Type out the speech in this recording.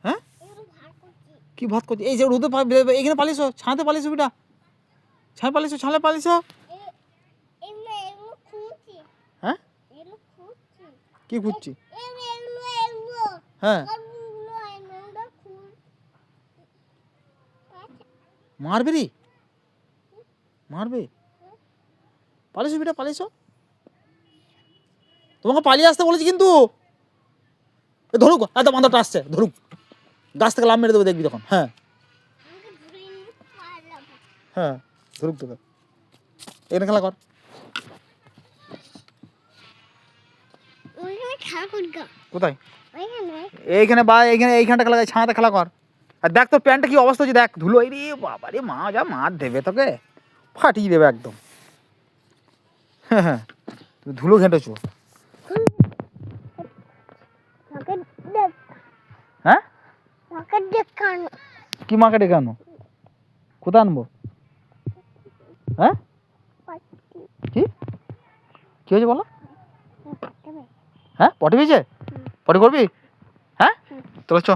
হ্যাঁ কি ভাত করছি? এই যে রোদে এখানে পালিয়েছো, ছাঁতে পালিয়েছো বেটা, ছায় পালিয়েছো, ছালে পালিয়েছো। হ্যাঁ কি খুঁজছি? হ্যাঁ মারবে রে, মারবে। পালিয়েছো বেটা, পালিয়েছো। তোমাকে পালিয়ে আসতে বলেছি কিন্তু। ধরুক, এত বাঁধাটা আসছে, ধরুক, গাছ থেকে লাভ মেরে দেবো, দেখবি তখন। হ্যাঁ হ্যাঁ ধরুক তোকে। এখানে খেলা কর। কোথায়? এইখানে বা এইখানে, এইখানটা খেলা, ছাঁতে খেলা কর। আর দেখ তোর প্যান্টটা কি অবস্থা হচ্ছে, দেখ ধুলো। এই রে বাবা রে, মা যা মার দেবে তোকে, ফাটিয়ে দেবে একদম। হ্যাঁ হ্যাঁ ধুলো ঘেঁটেছো। হ্যাঁ কি মাকে ডেকে আনো? কোথায় আনবো? হ্যাঁ কি কি হয়েছে বলো? হ্যাঁ পটি পেয়েছে, পটি করবি? হ্যাঁ চলো চ।